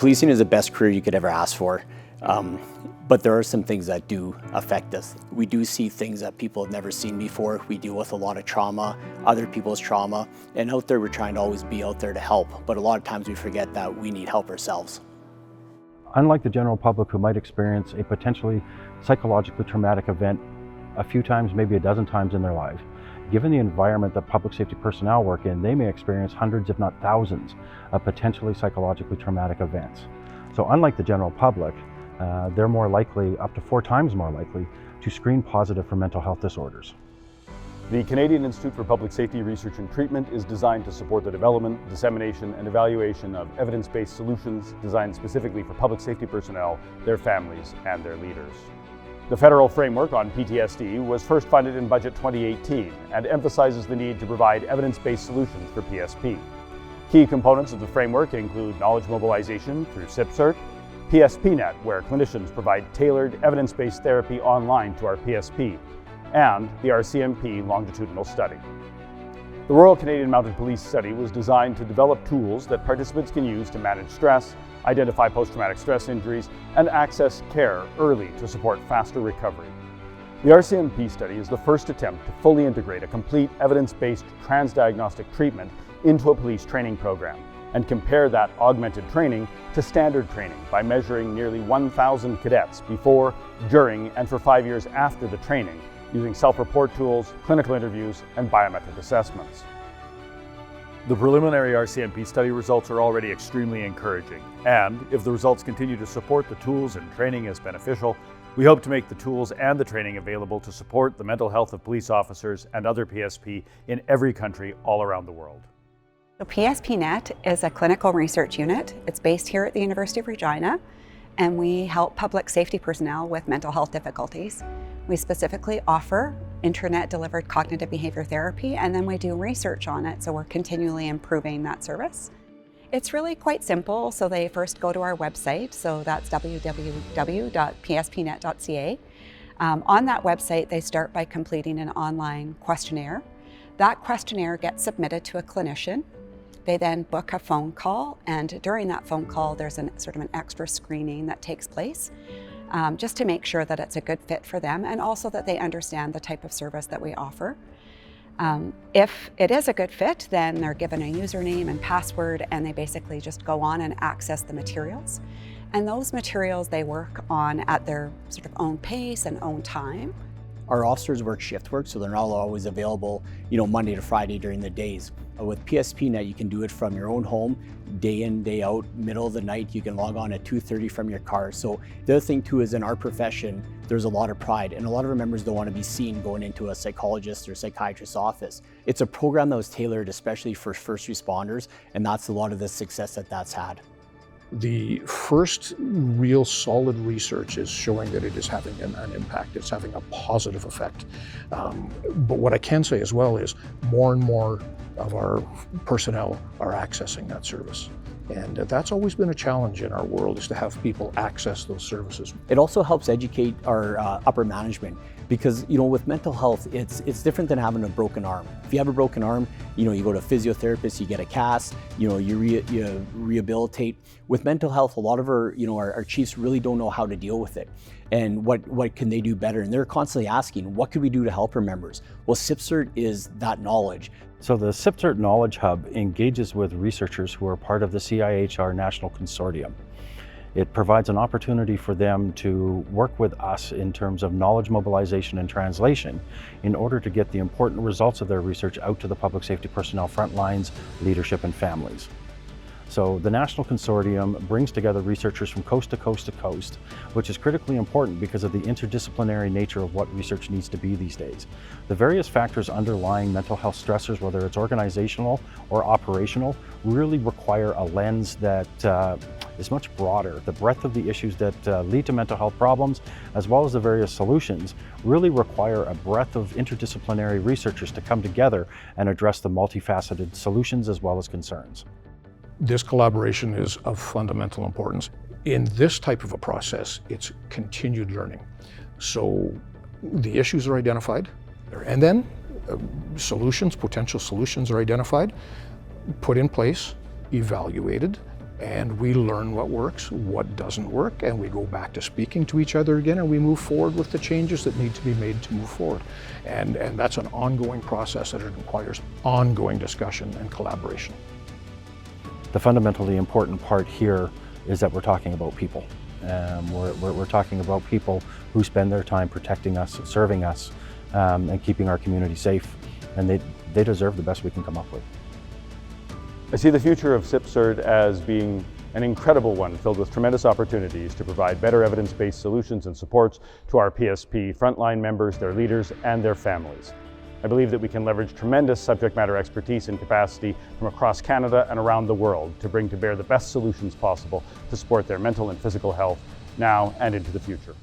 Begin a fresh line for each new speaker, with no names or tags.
Policing is the best career you could ever ask for, but there are some things that do affect us. We do see things that people have never seen before. We deal with a lot of trauma, other people's trauma, and out there we're trying to always be out there to help, but a lot of times we forget that we need help ourselves.
Unlike the general public who might experience a potentially psychologically traumatic event a few times, maybe a dozen times in their life, given the environment that public safety personnel work in, they may experience hundreds, if not thousands, of potentially psychologically traumatic events. So unlike the general public, they're more likely, up to 4 times more likely, to screen positive for mental health disorders.
The Canadian Institute for Public Safety Research and Treatment is designed to support the development, dissemination, and evaluation of evidence-based solutions designed specifically for public safety personnel, their families, and their leaders. The federal framework on PTSD was first funded in Budget 2018 and emphasizes the need to provide evidence-based solutions for PSP. Key components of the framework include knowledge mobilization through CPSRT, PSPNET, where clinicians provide tailored evidence-based therapy online to our PSP, and the RCMP longitudinal study. The Royal Canadian Mounted Police study was designed to develop tools that participants can use to manage stress, identify post-traumatic stress injuries, and access care early to support faster recovery. The RCMP study is the first attempt to fully integrate a complete evidence-based transdiagnostic treatment into a police training program and compare that augmented training to standard training by measuring nearly 1,000 cadets before, during, and for 5 years after the training, using self-report tools, clinical interviews, and biometric assessments. The preliminary RCMP study results are already extremely encouraging, and if the results continue to support the tools and training as beneficial, we hope to make the tools and the training available to support the mental health of police officers and other PSP in every country all around the world.
So PSPNET is a clinical research unit. It's based here at the University of Regina, and we help public safety personnel with mental health difficulties. We specifically offer internet-delivered cognitive behavior therapy, and then we do research on it, so we're continually improving that service. It's really quite simple, so they first go to our website, so that's www.pspnet.ca. On that website, they start by completing an online questionnaire. That questionnaire gets submitted to a clinician. They then book a phone call, and during that phone call, there's sort of an extra screening that takes place, just to make sure that it's a good fit for them and also that they understand the type of service that we offer. If it is a good fit, then they're given a username and password, and they basically just go on and access the materials. And those materials they work on at their sort of own pace and own time.
Our officers work shift work, so they're not always available, Monday to Friday during the days. With PSPNet, you can do it from your own home, day in, day out, middle of the night. You can log on at 2:30 from your car. So the other thing too is in our profession, there's a lot of pride, and a lot of our members don't want to be seen going into a psychologist or psychiatrist's office. It's a program that was tailored especially for first responders, and that's a lot of the success that's had.
The first real solid research is showing that it is having an impact. It's having a positive effect. But what I can say as well is more and more of our personnel are accessing that service. And that's always been a challenge in our world, is to have people access those services.
It also helps educate our upper management, because with mental health, it's different than having a broken arm. If you have a broken arm, you go to a physiotherapist, you get a cast, you rehabilitate. With mental health, a lot of our chiefs really don't know how to deal with it, and what can they do better, and they're constantly asking, what could we do to help our members? Well, CPSRT is that knowledge.
So the CPSRT Knowledge Hub engages with researchers who are part of the CIHR National Consortium. It provides an opportunity for them to work with us in terms of knowledge mobilization and translation in order to get the important results of their research out to the public safety personnel front lines, leadership, and families. So the National Consortium brings together researchers from coast to coast to coast, which is critically important because of the interdisciplinary nature of what research needs to be these days. The various factors underlying mental health stressors, whether it's organizational or operational, really require a lens that is much broader. The breadth of the issues that lead to mental health problems, as well as the various solutions, really require a breadth of interdisciplinary researchers to come together and address the multifaceted solutions as well as concerns.
This collaboration is of fundamental importance. In this type of a process, it's continued learning. So the issues are identified, and then potential solutions are identified, put in place, evaluated, and we learn what works, what doesn't work, and we go back to speaking to each other again, and we move forward with the changes that need to be made to move forward. And that's an ongoing process that requires ongoing discussion and collaboration.
The fundamentally important part here is that we're talking about people. We're talking about people who spend their time protecting us, serving us, and keeping our community safe, and they deserve the best we can come up with.
I see the future of CIPSRD as being an incredible one filled with tremendous opportunities to provide better evidence-based solutions and supports to our PSP frontline members, their leaders, and their families. I believe that we can leverage tremendous subject matter expertise and capacity from across Canada and around the world to bring to bear the best solutions possible to support their mental and physical health now and into the future.